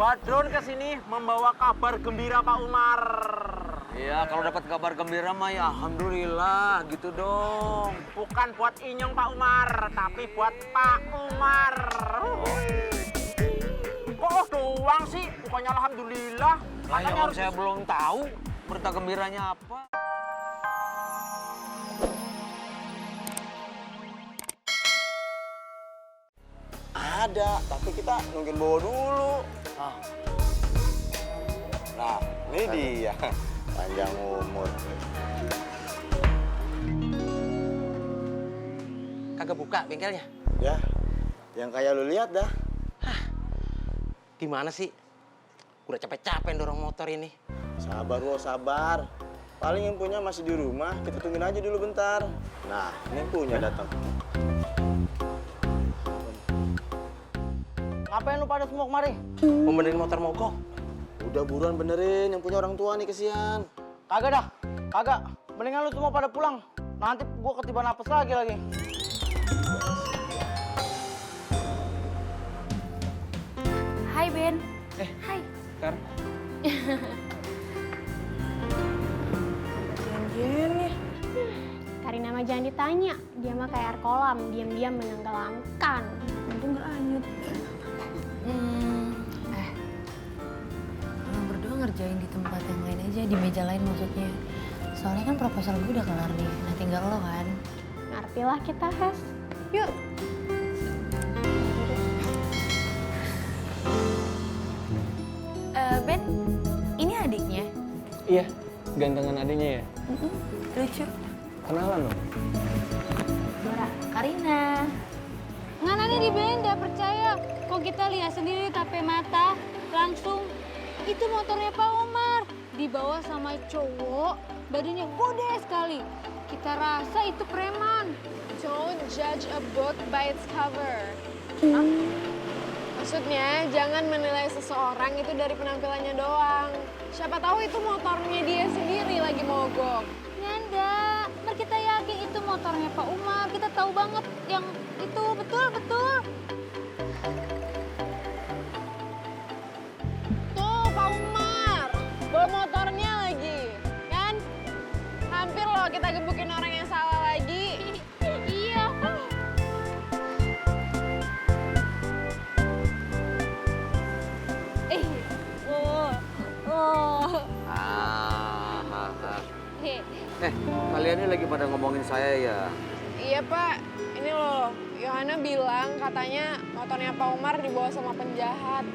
Badrun kesini membawa kabar gembira Pak Umar. Iya, kalau dapat kabar gembira mah ya alhamdulillah gitu dong. Bukan buat Inyong Pak Umar, tapi buat Pak Umar. Kok doang sih? Bukannya alhamdulillah. Makanya harus... saya belum tahu berita gembiranya apa. Ada, tapi kita nungguin bawa dulu. Nah, ini dia. Panjang umur. Kagak buka bengkelnya? Ya, yang kayak lu lihat dah. Gimana sih? Udah capek-capek dorong motor ini. Sabar, wo, sabar. Paling yang punya masih di rumah, kita tungguin aja dulu bentar. Nah, ini punya datang. Ngapain lu pada semua kemari? Mau benerin motor mogok? Udah buruan benerin, yang punya orang tua nih kesian. Kagak dah, kagak. Mendingan lu semua pada pulang. Nanti gua ketiban apes lagi. Hai Ben. Hai. Kar. Karina mah jangan ditanya. Dia mah kayak air kolam, diam-diam menenggelamkan. Untung berlanjut. Orang berdua ngerjain di tempat yang lain aja, di meja lain maksudnya. Soalnya kan proposal gue udah kelar nih, nah tinggal lo kan. Ngertilah kita, Hes. Yuk. Ben, ini adiknya? Iya, gantengan adiknya ya? Lucu. Kenalan loh. Dora, Karina. Nganannya di benda, percaya. Kok kita lihat sendiri tape mata, langsung itu motornya Pak Umar. Dibawa sama cowok, badannya gede sekali. Kita rasa itu preman. Don't judge a book by its cover. Maksudnya, jangan menilai seseorang itu dari penampilannya doang. Siapa tahu itu motornya dia sendiri lagi mogok. Nyanda, ntar kita yakin itu motornya Pak Umar. Kita tahu banget yang itu betul-betul. Tuh, Pak Umar. Bawa motornya lagi. Kan? Hampir loh kita gebukin orang yang salah lagi. Iya. Kalian ini lagi pada ngomongin saya ya? Iya, Pak. Ini loh, Yohana bilang katanya motornya Pak Umar dibawa sama penjahat.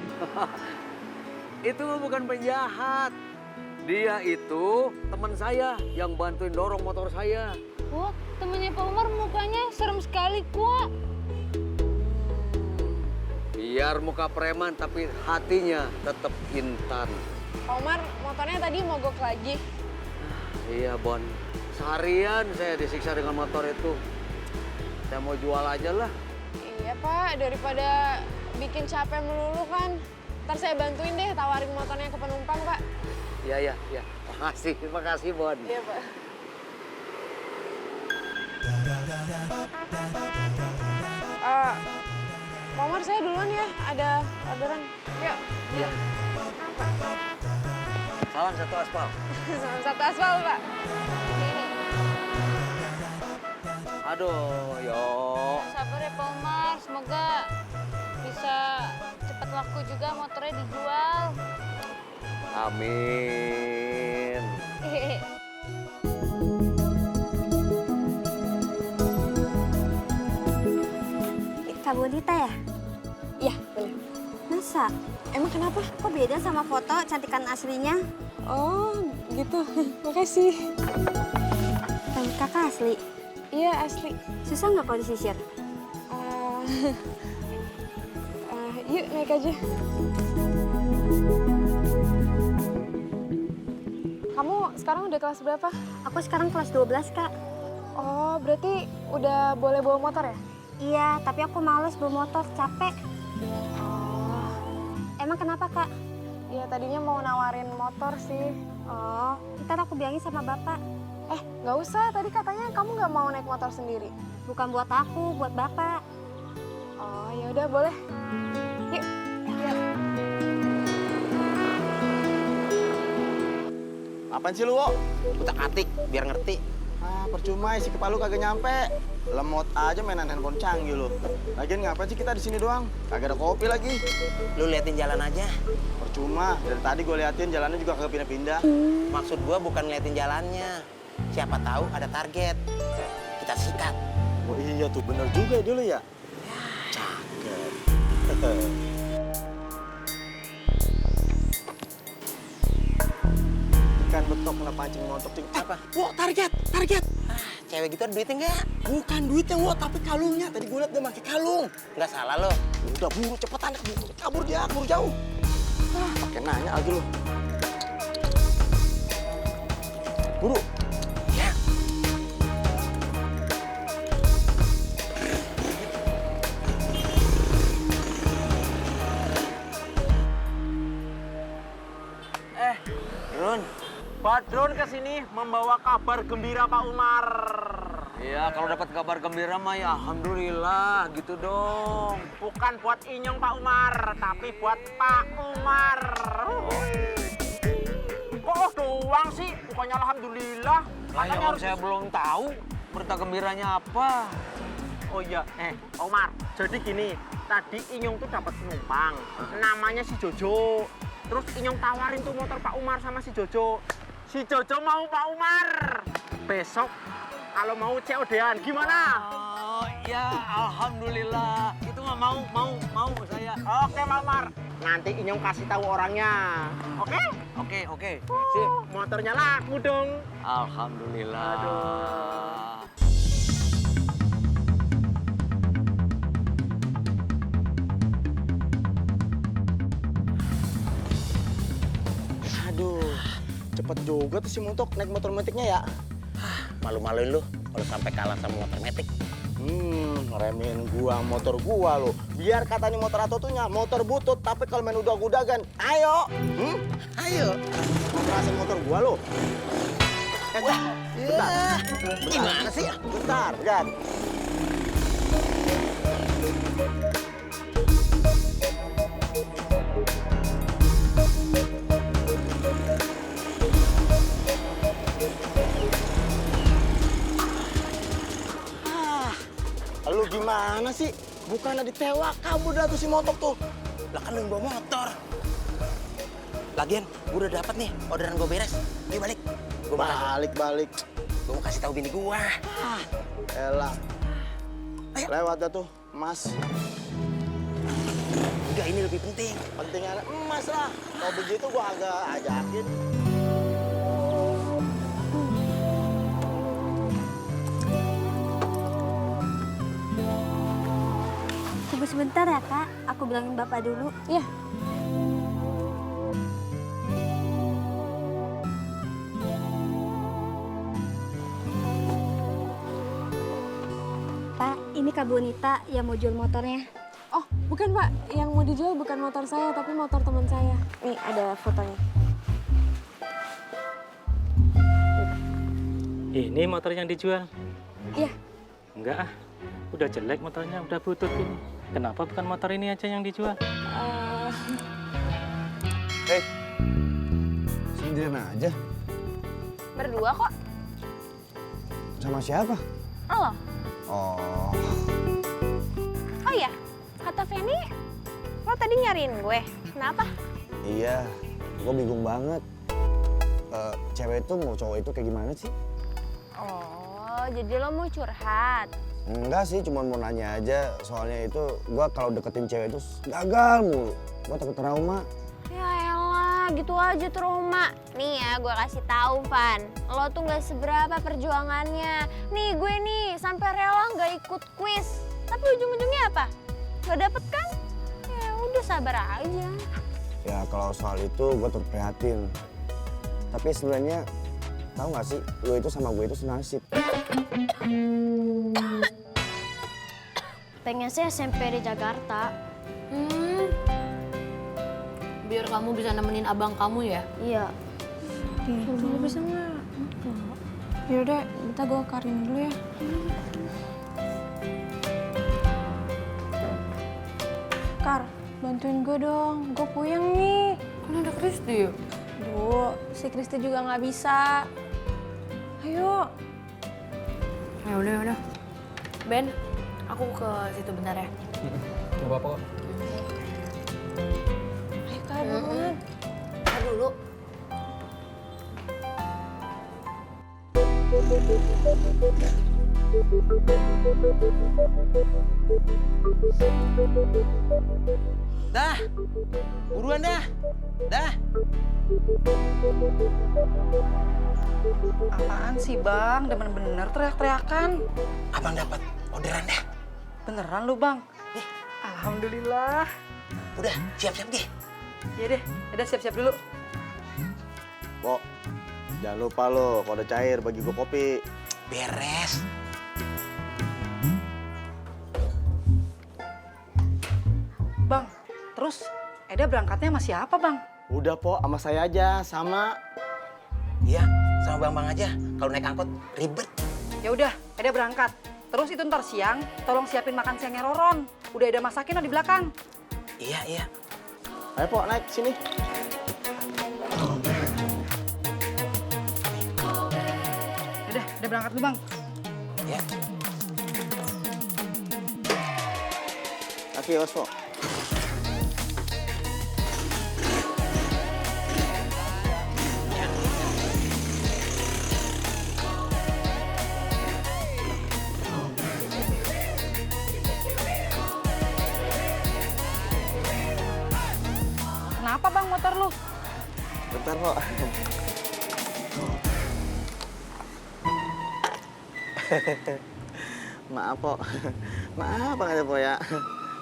Itu bukan penjahat. Dia itu teman saya yang bantuin dorong motor saya. Wah, temennya Pak Umar mukanya serem sekali, Kak. Biar muka preman tapi hatinya tetap intan. Pak Umar, motornya tadi mogok lagi. Iya, Bon. Seharian saya disiksa dengan motor itu. Saya mau jual aja lah. Iya, Pak. Daripada bikin capek melulu kan. Ntar saya bantuin deh tawarin motornya ke penumpang, Pak. Iya. Makasih, Bon. Iya, Pak. Pak Umar, saya duluan ya. Ada orderan. Yuk. Iya. Salam satu aspal. Salam satu aspal, Pak. Aduh, yo. Sabar ya Pak Umar, semoga bisa cepat laku juga motornya dijual. Amin. Kak Bonita ya? Iya, bener. Masa? Emang kenapa? Kok beda sama foto cantikan aslinya? Oh, gitu. Makasih. Kakak asli? Iya, asli. Susah nggak kalau disisir? Yuk, naik aja. Kamu sekarang udah kelas berapa? Aku sekarang kelas 12, Kak. Oh, berarti udah boleh bawa motor ya? Iya, tapi aku males bawa motor, capek. Oh. Emang kenapa, Kak? Ya, tadinya mau nawarin motor sih. Oh, ntar aku bilangin sama Bapak. Nggak usah, tadi katanya kamu nggak mau naik motor sendiri. Bukan buat aku, buat Bapak. Oh, ya udah boleh. Yuk. Yuk. Apaan sih lu, Wo? Utak-atik biar ngerti. Ah, percuma isi kepala lu kagak nyampe. Lemot aja mainan handphone canggih lu. Lagian ngapain sih kita di sini doang? Kagak ada kopi lagi. Lu liatin jalan aja. Percuma, dari tadi gue liatin jalannya juga kagak pindah-pindah. Maksud gua bukan liatin jalannya. Siapa tahu ada target. Kita sikat. Oh iya tuh, bener juga dulu ya. Cakep. Ikan betok lah pancing montok ting. Apa? Wo, target. Cewek gitu ada duitnya nggak? Bukan duitnya, Wo, tapi kalungnya. Tadi gue liat dia pakai kalung. Nggak salah lo. Udah buru cepetan, kabur dia, kabur jauh. Ah, pakai nanya lagi lu. Buru. Ya. Run. Badrun kesini membawa kabar gembira Pak Umar. Iya, kalau dapat kabar gembira mah ya alhamdulillah gitu dong. Bukan buat Inyong Pak Umar, tapi buat Pak Umar. Kok doang sih? Bukannya alhamdulillah. Lah ya, Makanya orang saya belum tahu berita gembiranya apa. Oh iya, Pak Umar. Jadi gini, tadi Inyong tuh dapat penumpang. Namanya si Jojo. Terus Inyong tawarin tuh motor Pak Umar sama si Jojo. Si Jojo mau Pak Umar. Besok kalau mau COD-an gimana? Oh ya, alhamdulillah. Itu mah mau saya. Oke Pak Umar. Nanti Inyong kasih tahu orangnya. Oke? Oke. Sip, motornya laku dong. Alhamdulillah. Aduh. Aduh, cepet juga tuh si Montok naik motor metiknya ya. Malu-maluin lu kalau sampai kalah sama motor metik. Ngeremehin gua motor gua lo. Biar katanya motor atutunya motor butut, tapi kalau main udah-udagan, ayo. Ayo. Mau ngerasain motor gua lo. Bentar. Gimana sih? Bentar, Gan. Lu gimana sih? Bukannya ditewak, kabur dah tuh si Montok tuh. Lah kan lu yang bawa motor. Lagian, gue udah dapat nih orderan gue beres. Ayo balik. Balik. Gue mau kasih tahu bini gue. Elah. Lewat dah tuh, Mas. Udah ini lebih penting. Pentingnya emas lah. Kalau begitu gua agak ajakin. Tunggu sebentar ya, Kak. Aku bilangin Bapak dulu. Iya. Pak, ini Kak Bonita yang mau jual motornya. Oh, bukan Pak. Yang mau dijual bukan motor saya, tapi motor teman saya. Nih, ada fotonya. Ini motor yang dijual? Iya. Enggak ah, udah jelek motornya, udah butut ini. Kenapa bukan motor ini aja yang dijual? Sendirian aja. Berdua kok. Sama siapa? Lo? Oh. Oh iya, kata Feni, lo tadi nyariin gue. Kenapa? Iya, gua bingung banget. Cewek itu mau cowok itu kayak gimana sih? Oh, jadi lo mau curhat? Enggak sih, cuma mau nanya aja. Soalnya itu gua kalau deketin cewek itu gagal mulu. Gua takut trauma. Ya elah, gitu aja trauma. Nih ya, gue kasih tahu, Van. Lo tuh nggak seberapa perjuangannya. Nih, gue nih sampai rela nggak ikut kuis. Tapi ujung-ujungnya apa? Nggak dapet kan? Ya udah sabar aja. Ya kalau soal itu gua turut prihatin. Tapi sebenarnya tahu nggak sih, lu itu sama gue itu senasib. Pengen sih SMP di Jakarta. Biar kamu bisa nemenin abang kamu ya? Iya. Dulu bisa nggak? Yaudah, bentar gue karin dulu ya. Kar, bantuin gue dong. Gue puyeng nih. Kan ada Kristi. Bu, si Kristi juga nggak bisa. Ayo. Ya udah. Ben, aku ke situ bentar ya. Gak apa-apa kok. Ayo Kak, buruan. Ntar dulu. Dah, buruan dah. Dah. Apaan sih bang? Demen bener teriak-teriakan. Abang dapat orderan dah. Beneran lu bang? Alhamdulillah. Udah, siap-siap deh. Iya deh, udah siap-siap dulu. Pok, jangan lupa lo kalau udah cair bagi gue kopi. Beres. Bang, terus Eda berangkatnya sama siapa bang? Udah Pok, sama saya aja, sama. Iya, sama bang-bang aja. Kalau naik angkot ribet. Ya udah, Eda berangkat. Terus itu ntar siang, tolong siapin makan siangnya Roron. Udah Eda masakin lo di belakang. Iya. Ayo Pok, naik sini. Udah berangkat dulu bang. Ya. Kaki awas Pok. Kenapa bang motor lu? Bentar Pok. Maaf Pok. Maaf banget ya Pok ya.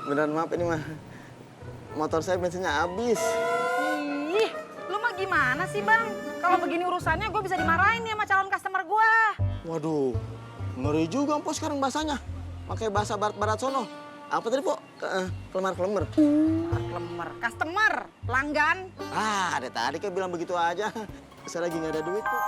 Beneran maaf ini mah. Motor saya bensinnya habis. Ih, lu mah gimana sih bang? Kalau begini urusannya gue bisa dimarahin nih sama calon customer gue. Waduh, ngeri juga Pok sekarang bahasanya. Pakai bahasa barat-barat sono. Apa tadi Pok? Kelemar-kelemar. Kelemar, customer, pelanggan. Ah, ada tadi kayak bilang begitu aja. Saya lagi nggak ada duit Pok.